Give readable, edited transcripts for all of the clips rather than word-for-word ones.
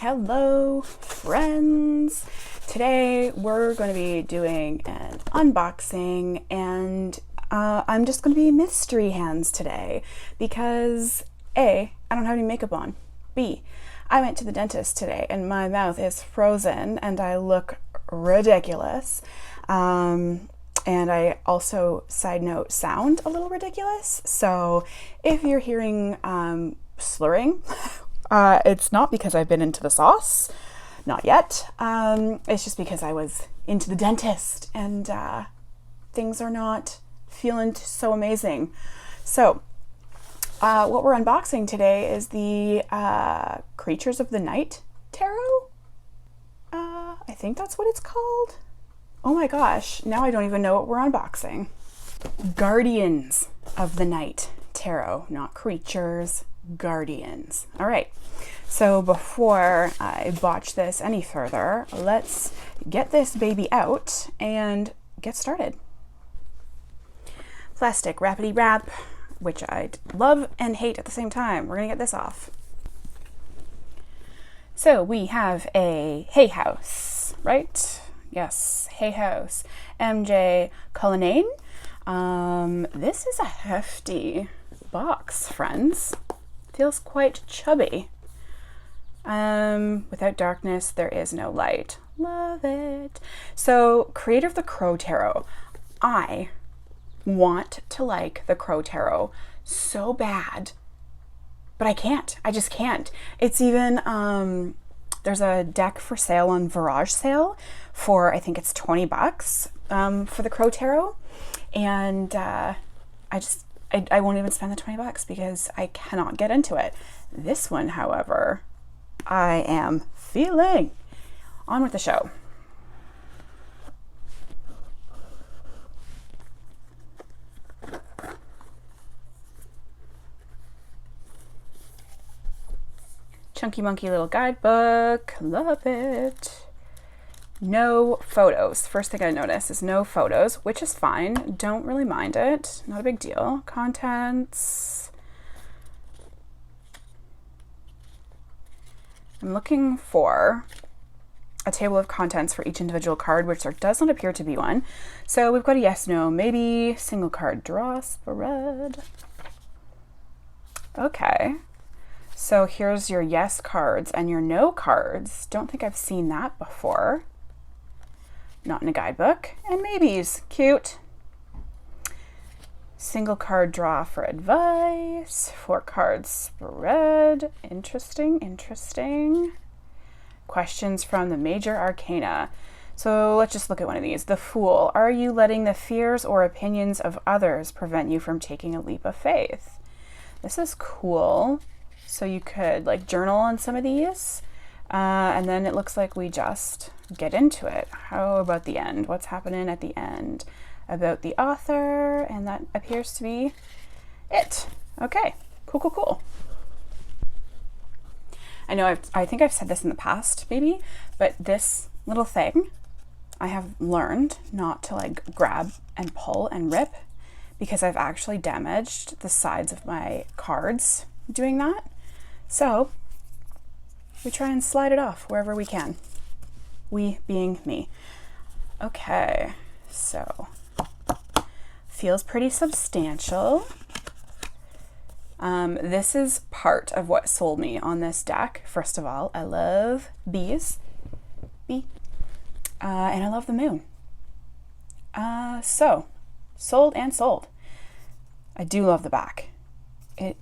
Hello, friends. Today we're going to be doing an unboxing, and I'm just going to be mystery hands today because A, I don't have any makeup on. B, I went to the dentist today and my mouth is frozen and I look ridiculous. And I also, side note, sound a little ridiculous. So if you're hearing slurring, it's not because I've been into the sauce, not yet. It's just because I was into the dentist and things are not feeling so amazing. So what we're unboxing today is the Creatures of the Night Tarot. I think that's what it's called. Oh my gosh, now I don't even know what we're unboxing. Guardians of the Night Tarot, not creatures, guardians. All right, so before I botch this any further, let's get this baby out and get started. Plastic wrappity wrap, which I love and hate at the same time. We're gonna get this off. So we have a Hay House, right? Yes, Hay House, MJ Cullinane. This is a hefty box, friends. Feels quite chubby. Without darkness, there is no light. Love it. So, creator of the Crow Tarot. I want to like the Crow Tarot so bad, but I can't. I just can't. It's even, there's a deck for sale on Virage Sale for, I think it's $20 for the Crow Tarot. And I won't even spend the $20 because I cannot get into it. This one, however, I am feeling. On with the show. Chunky monkey little guidebook. Love it. No photos. First thing I notice is no photos, which is fine. Don't really mind it. Not a big deal. Contents. I'm looking for a table of contents for each individual card, which there does not appear to be one. So we've got a yes, no, maybe, single card draw spread. Okay. So here's your yes cards and your no cards. Don't think I've seen that before. Not in a guidebook. And maybes. Cute. Single card draw for advice. 4 cards spread. Interesting, interesting. Questions from the major arcana. So let's just look at one of these. The Fool. Are you letting the fears or opinions of others prevent you from taking a leap of faith? This is cool. So you could like journal on some of these. And then it looks like we just get into it. How about the end? What's happening at the end? About the author, and that appears to be it. Okay, cool, cool, cool. I know I think I've said this in the past, maybe, but this little thing, I have learned not to like grab and pull and rip because I've actually damaged the sides of my cards doing that. So we try and slide it off wherever we can. We being me. Okay, so feels pretty substantial. This is part of what sold me on this deck. First of all, I love bees. And I love the moon. So, sold and sold. I do love the back. It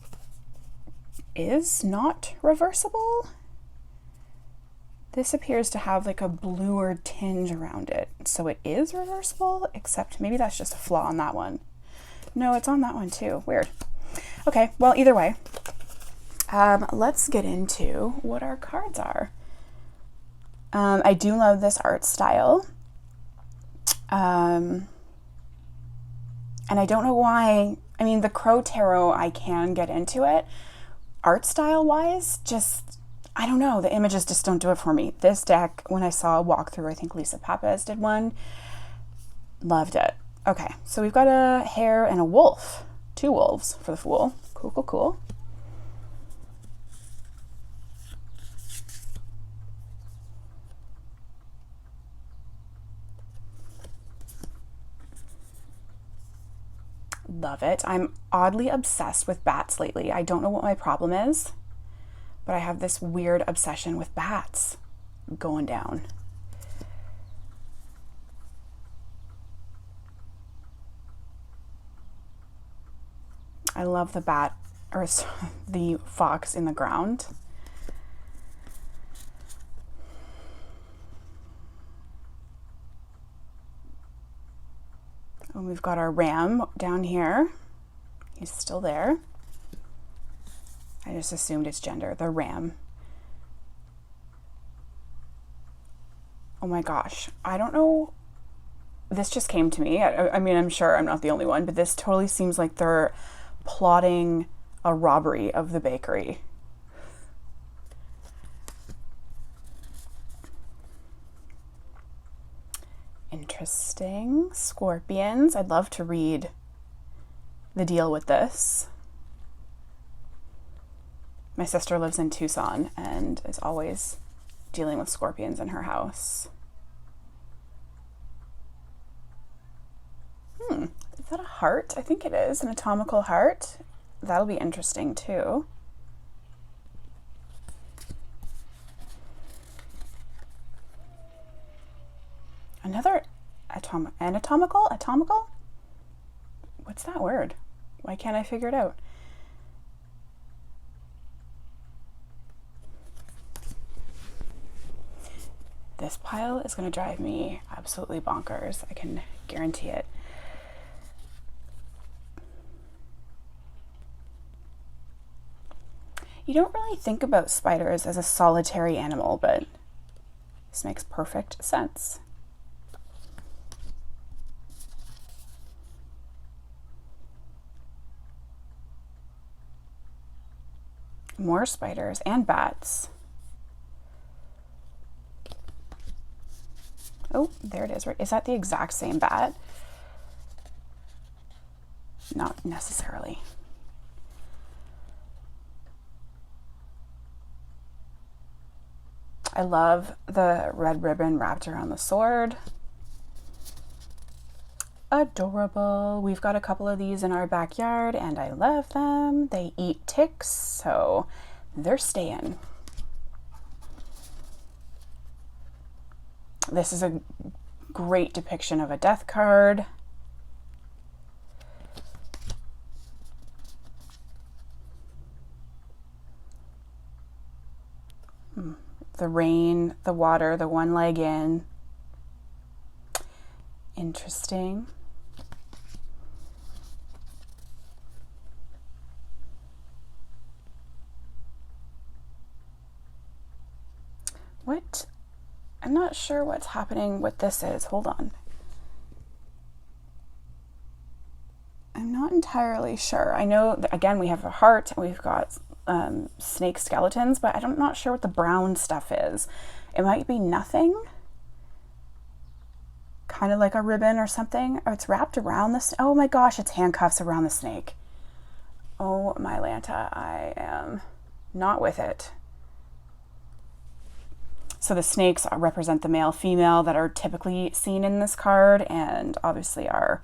is not reversible. This appears to have like a bluer tinge around it. So it is reversible, except maybe that's just a flaw on that one. No, it's on that one too. Weird. Okay, well, either way, let's get into what our cards are. I do love this art style. And I don't know why. I mean, the Crow Tarot, I can get into it. Art style wise, just, I don't know. The images just don't do it for me. This deck, when I saw a walkthrough, I think Lisa Papez did one. Loved it. Okay, so we've got a hare and a wolf. 2 wolves for the Fool. Cool, cool, cool. love it. I'm oddly obsessed with bats lately. I don't know what my problem is, but I have this weird obsession with bats going down. I love the bat, or the fox in the ground. And we've got our ram down here. He's still there. I just assumed it's gender, the ram. Oh my gosh, I don't know. This just came to me. I mean, I'm sure I'm not the only one, but this totally seems like they're plotting a robbery of the bakery. Interesting. Scorpions. I'd love to read the deal with this. My sister lives in Tucson and is always dealing with scorpions in her house. Is that a heart? I think it is, an atomical heart. That'll be interesting too. Another anatomical? Atomical? What's that word? Why can't I figure it out? This pile is going to drive me absolutely bonkers. I can guarantee it. You don't really think about spiders as a solitary animal, but this makes perfect sense. More spiders and bats. Oh, there it is. Is that the exact same bat? Not necessarily. I love the red ribbon wrapped around the sword. Adorable. We've got a couple of these in our backyard and I love them. They eat ticks, so they're staying. This is a great depiction of a death card. The rain, the water, the one leg in. Interesting. What? I'm not sure what's happening, what this is. Hold on. I'm not entirely sure. I know that, again, we have a heart and we've got snake skeletons, but I'm not sure what the brown stuff is. It might be nothing. Kind of like a ribbon or something. Oh, it's wrapped around this. Oh my gosh, it's handcuffs around the snake. Oh my Lanta, I am not with it. So the snakes represent the male, female that are typically seen in this card, and obviously our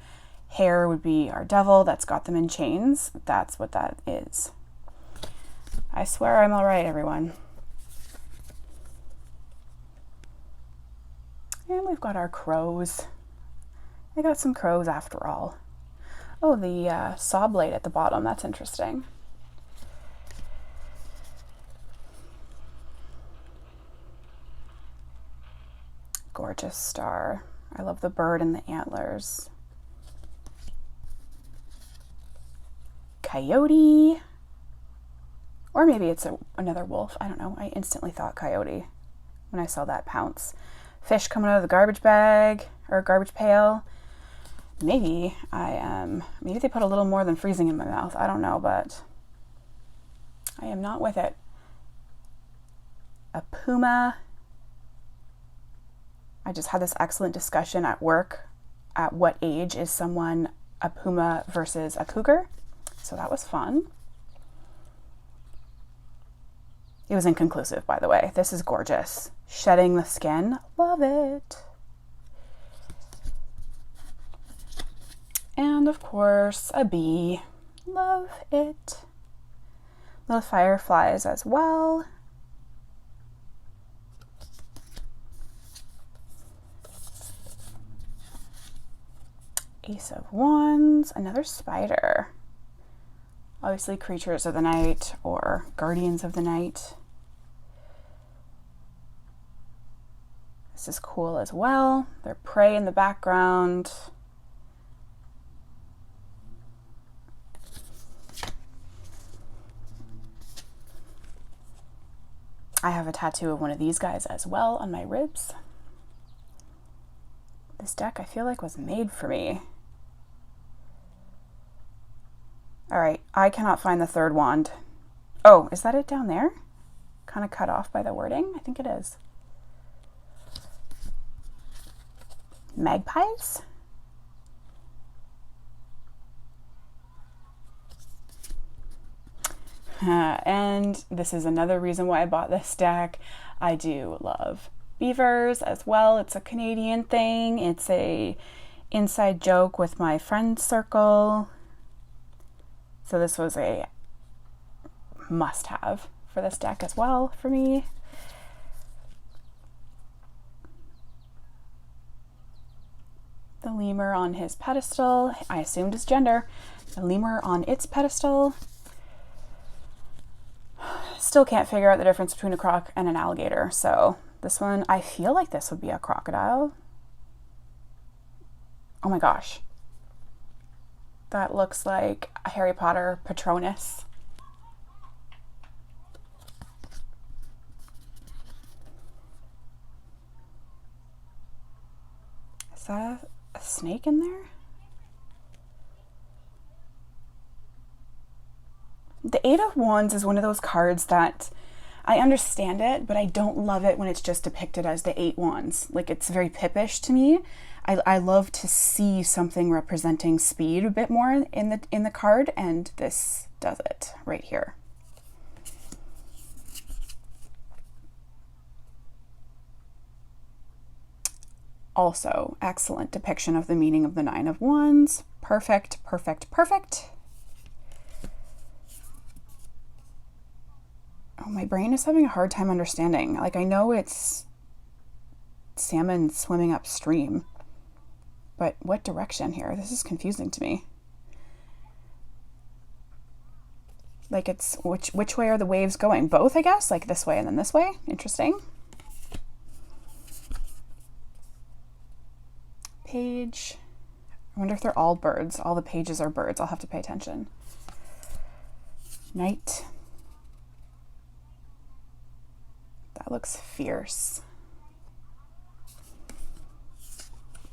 hare would be our devil that's got them in chains. That's what that is. I swear I'm all right, everyone. And we've got our crows. I got some crows after all. Oh, the saw blade at the bottom. That's interesting. Gorgeous star. I love the bird and the antlers. Coyote. Or maybe it's another wolf. I don't know. I instantly thought coyote when I saw that pounce. Fish coming out of the garbage bag or garbage pail. Maybe maybe they put a little more than freezing in my mouth. I don't know, but I am not with it. A puma. I just had this excellent discussion at work. At what age is someone a puma versus a cougar? So that was fun. It was inconclusive, by the way. This is gorgeous. Shedding the skin. Love it. And of course, a bee. Love it. Little fireflies as well. Ace of Wands, another spider. Obviously creatures of the night or guardians of the night. This is cool as well. Their prey in the background. I have a tattoo of one of these guys as well on my ribs. This deck I feel like was made for me. All right, I cannot find the third wand. Oh, is that it down there? Kind of cut off by the wording? I think it is. Magpies? And this is another reason why I bought this deck. I do love beavers as well. It's a Canadian thing. It's a inside joke with my friend circle. So this was a must-have for this deck as well for me. The lemur on his pedestal. I assumed his gender. The lemur on its pedestal. Still can't figure out the difference between a croc and an alligator. So this one, I feel like this would be a crocodile. Oh my gosh. That looks like a Harry Potter Patronus. Is that a snake in there? The Eight of Wands is one of those cards that I understand it, but I don't love it when it's just depicted as the 8 wands. Like, it's very pippish to me. I love to see something representing speed a bit more in the card, and this does it right here. Also, excellent depiction of the meaning of the 9 of Wands. Perfect, perfect, perfect. Oh, my brain is having a hard time understanding. Like, I know it's salmon swimming upstream, but what direction here? This is confusing to me. Like, it's which way are the waves going? Both, I guess? Like this way and then this way? Interesting. Page. I wonder if they're all birds. All the pages are birds. I'll have to pay attention. Knight. That looks fierce.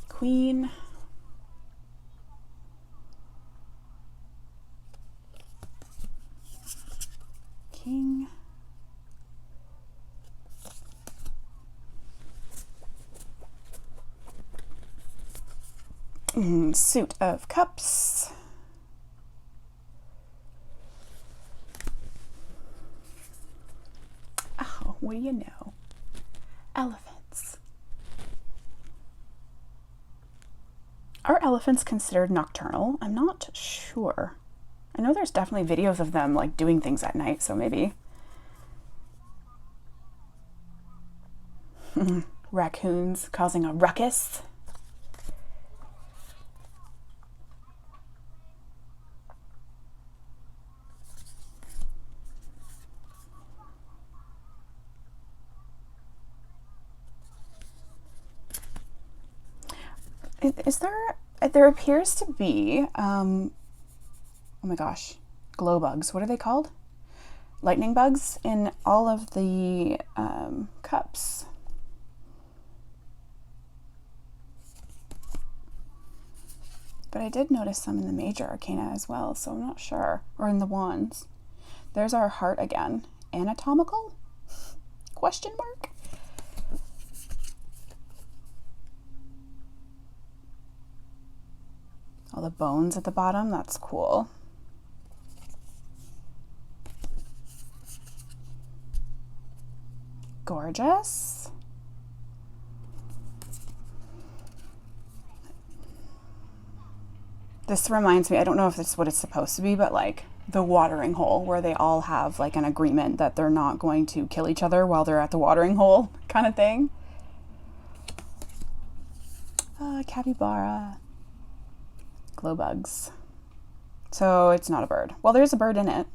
Queen. King. Suit of Cups. Oh, what do you know? Elephants. Are elephants considered nocturnal? I'm not sure. I know there's definitely videos of them like doing things at night, so maybe. Raccoons causing a ruckus. There appears to be, oh my gosh, glow bugs. What are they called? Lightning bugs in all of the cups. But I did notice some in the major arcana as well, so I'm not sure. Or in the wands. There's our heart again. Anatomical? Question mark? All the bones at the bottom, that's cool. Gorgeous. This reminds me, I don't know if this is what it's supposed to be, but like the watering hole where they all have like an agreement that they're not going to kill each other while they're at the watering hole kind of thing. Capybara. Glow bugs. So it's not a bird. Well, there's a bird in it.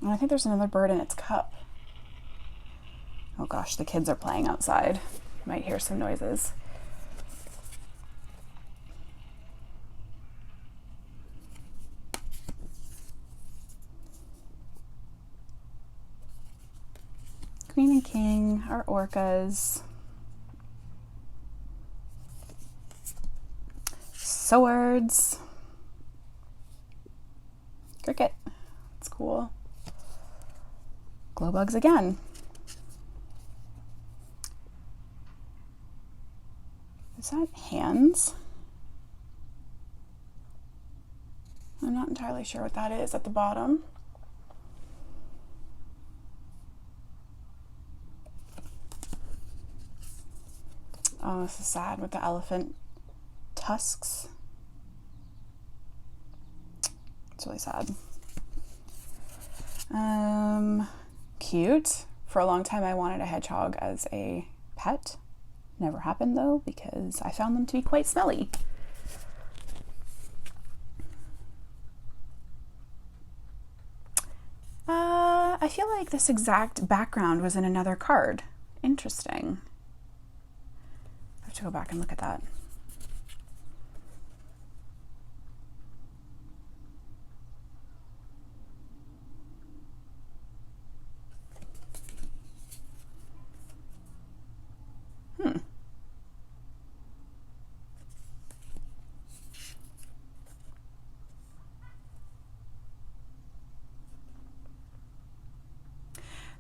And I think there's another bird in its cup. Oh gosh, the kids are playing outside. You might hear some noises. Queen and king, our orcas. Swords. Cricket. That's cool. Glow bugs again. Is that hands? I'm not entirely sure what that is at the bottom. Oh, this is sad with the elephant tusks. It's really sad. Cute. For a long time I wanted a hedgehog as a pet. Never happened though, because I found them to be quite smelly. I feel like this exact background was in another card. Interesting. I have to go back and look at that.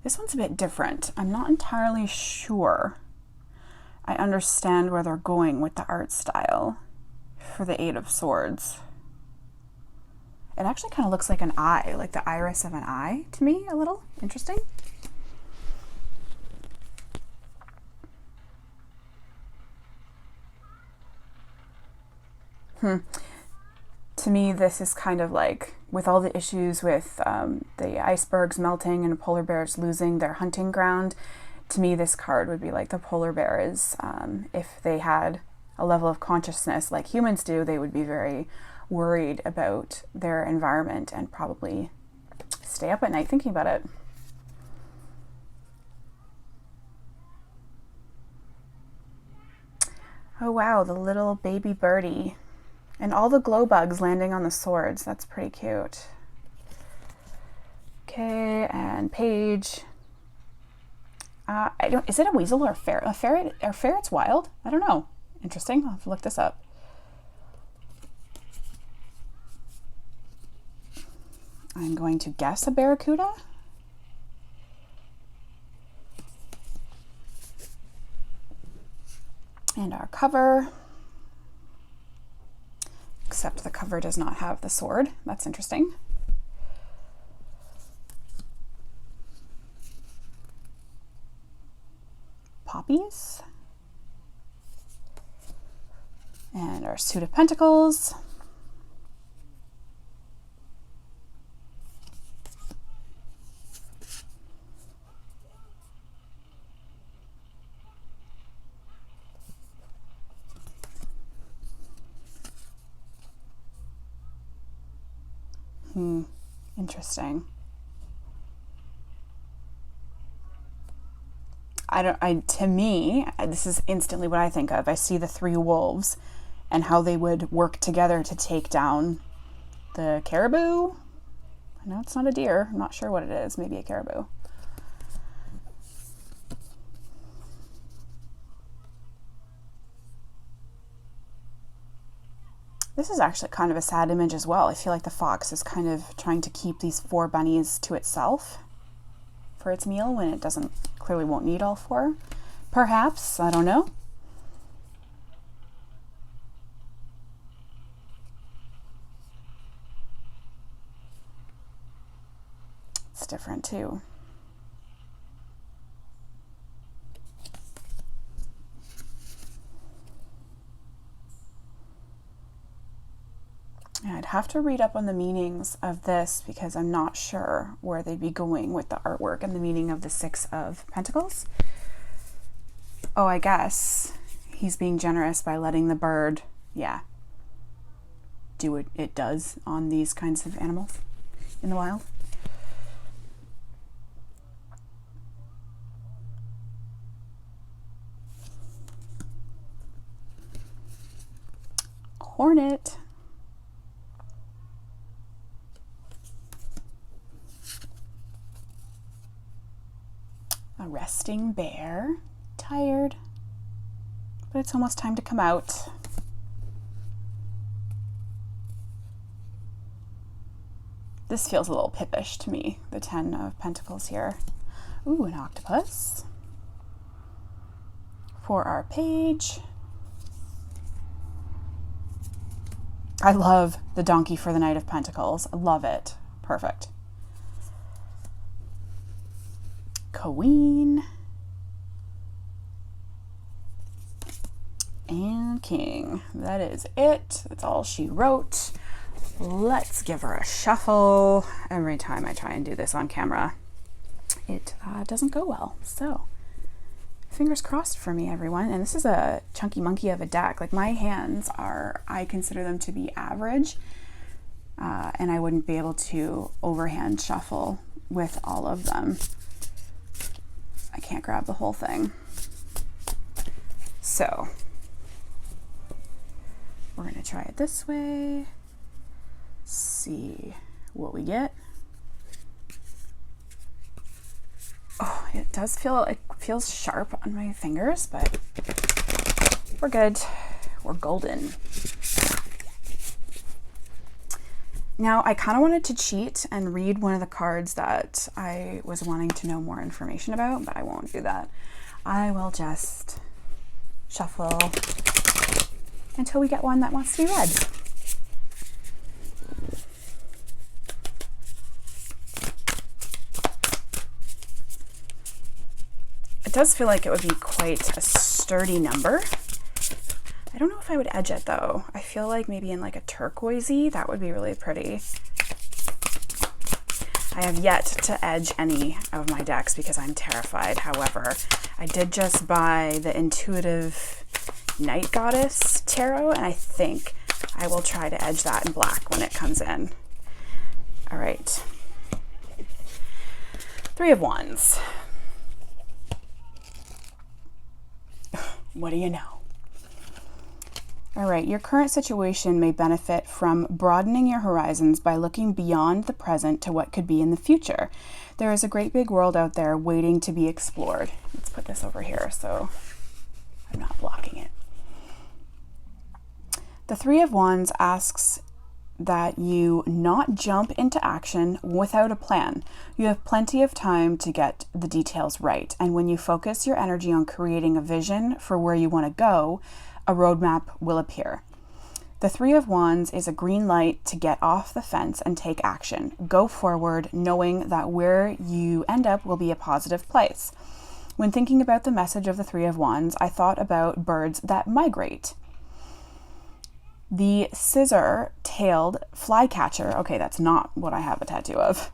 This one's a bit different. I'm not entirely sure I understand where they're going with the art style for the Eight of Swords. It actually kind of looks like an eye, like the iris of an eye to me, a little. Interesting. To me, this is kind of like, with all the issues with the icebergs melting and polar bears losing their hunting ground, to me this card would be like the polar bears. If they had a level of consciousness like humans do, they would be very worried about their environment and probably stay up at night thinking about it. Oh wow, the little baby birdie. And all the glow bugs landing on the swords. That's pretty cute. Okay, and page. Is it a weasel or a ferret? A ferret? Are ferrets wild? I don't know. Interesting. I'll have to look this up. I'm going to guess a barracuda. And our cover. Except the cover does not have the sword. That's interesting. Poppies. And our suit of pentacles. Interesting. To me, this is instantly what I think of. I see the three wolves and how they would work together to take down the caribou. I know it's not a deer. I'm not sure what it is. Maybe a caribou. This is actually kind of a sad image as well. I feel like the fox is kind of trying to keep these four bunnies to itself for its meal when it clearly won't need all four. Perhaps, I don't know. It's different too. have to read up on the meanings of this because I'm not sure where they'd be going with the artwork and the meaning of the Six of Pentacles. Oh, I guess he's being generous by letting the bird, do what it does on these kinds of animals in the wild. Hornet. A resting bear. Tired, but it's almost time to come out. This feels a little pippish to me, the 10 of Pentacles here. Ooh, an octopus for our page. I love the donkey for the Knight of Pentacles. I love it. Perfect. Queen. And King. That is it. That's all she wrote. Let's give her a shuffle. Every time I try and do this on camera, it doesn't go well. So fingers crossed for me, everyone. And this is a chunky monkey of a deck. Like, my hands are, I consider them to be average, and I wouldn't be able to overhand shuffle with all of them. I can't grab the whole thing. So we're going to try it this way. See what we get. Oh, it does feel, it feels sharp on my fingers, but we're good. We're golden. Now, I kind of wanted to cheat and read one of the cards that I was wanting to know more information about, but I won't do that. I will just shuffle until we get one that wants to be read. It does feel like it would be quite a sturdy number. I don't know if I would edge it though. I feel like maybe in like a turquoisey, that would be really pretty. I have yet to edge any of my decks because I'm terrified. However, I did just buy the Intuitive Night Goddess Tarot, and I think I will try to edge that in black when it comes in. All right. Three of Wands. What do you know? All right, your current situation may benefit from broadening your horizons by looking beyond the present to what could be in the future. There is a great big world out there waiting to be explored. Let's put this over here so I'm not blocking it. The Three of Wands asks that you not jump into action without a plan. You have plenty of time to get the details right, and when you focus your energy on creating a vision for where you want to go, a roadmap will appear. The Three of Wands is a green light to get off the fence and take action. Go forward, knowing that where you end up will be a positive place. When thinking about the message of the Three of Wands, I thought about birds that migrate. The scissor-tailed flycatcher, okay, that's not what I have a tattoo of,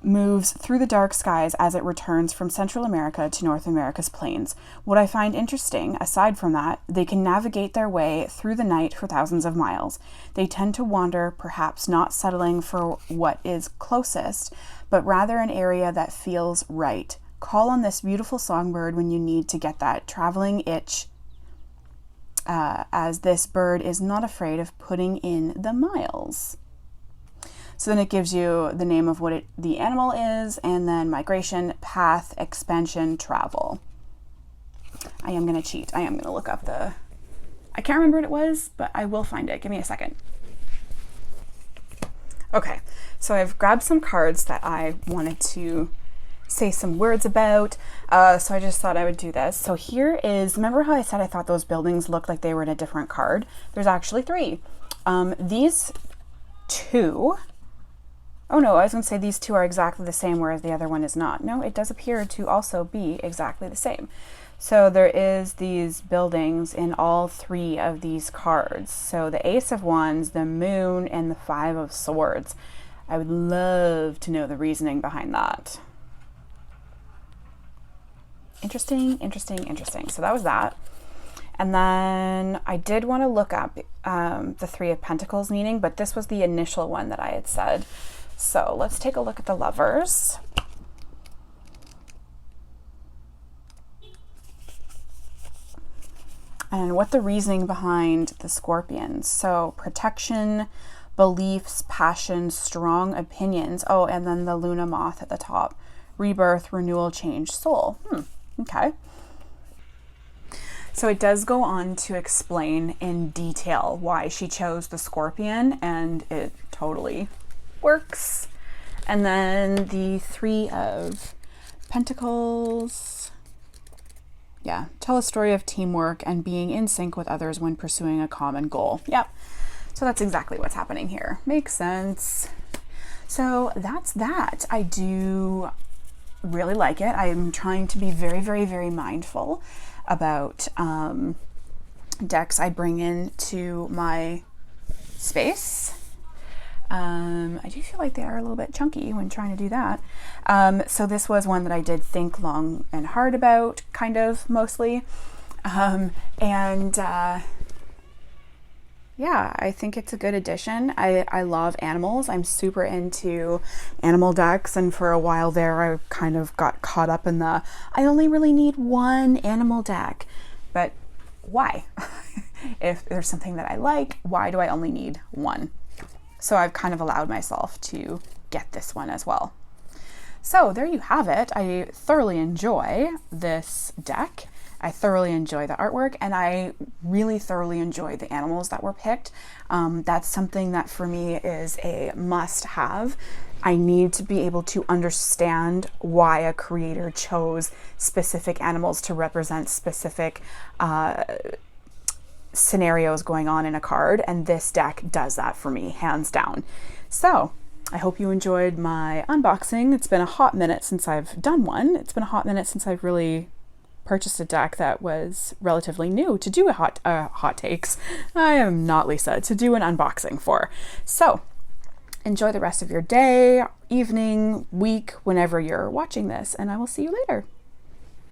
moves through the dark skies as it returns from Central America to North America's plains. What I find interesting, aside from that, they can navigate their way through the night for thousands of miles. They tend to wander, perhaps not settling for what is closest, but rather an area that feels right. Call on this beautiful songbird when you need to get that traveling itch, as this bird is not afraid of putting in the miles. So then it gives you the name of what the animal is, and then migration, path, expansion, travel. I am going to cheat. I am going to look up I can't remember what it was, but I will find it. Give me a second. Okay, so I've grabbed some cards that I wanted to say some words about. So I just thought I would do this. So here is, remember how I said I thought those buildings looked like they were in a different card? There's actually three. These two, oh no, I was going to say these two are exactly the same, whereas the other one is not. No, it does appear to also be exactly the same. So there is these buildings in all three of these cards. So the Ace of Wands, the Moon, and the Five of Swords. I would love to know the reasoning behind that. Interesting, interesting, interesting. So that was that. And then I did want to look up the Three of Pentacles meaning, but this was the initial one that I had said. So let's take a look at the Lovers. And what the reasoning behind the Scorpions. So protection, beliefs, passion, strong opinions. Oh, and then the Luna Moth at the top. Rebirth, renewal, change, soul. Okay. So it does go on to explain in detail why she chose the Scorpion, and it totally works. And then the Three of Pentacles. Yeah, tell a story of teamwork and being in sync with others when pursuing a common goal. Yep. So that's exactly what's happening here. Makes sense. So that's that. I do really like it. I'm trying to be very, very, very mindful about decks I bring into my space. I do feel like they are a little bit chunky when trying to do that. So this was one that I did think long and hard about, kind of, mostly. Yeah, I think it's a good addition. I love animals. I'm super into animal decks, and for a while there I kind of got caught up in the I only really need one animal deck. But why? If there's something that I like, why do I only need one? So I've kind of allowed myself to get this one as well. So there you have it. I thoroughly enjoy this deck. I thoroughly enjoy the artwork, and I really thoroughly enjoy the animals that were picked. That's something that for me is a must-have. I need to be able to understand why a creator chose specific animals to represent specific scenarios going on in a card, and this deck does that for me, hands down. So I hope you enjoyed my unboxing. It's been a hot minute since I've done one. It's been a hot minute since I've really purchased a deck that was relatively new to do a hot takes. I am not Lisa to do an unboxing for. So enjoy the rest of your day, evening, week, whenever you're watching this, and I will see you later.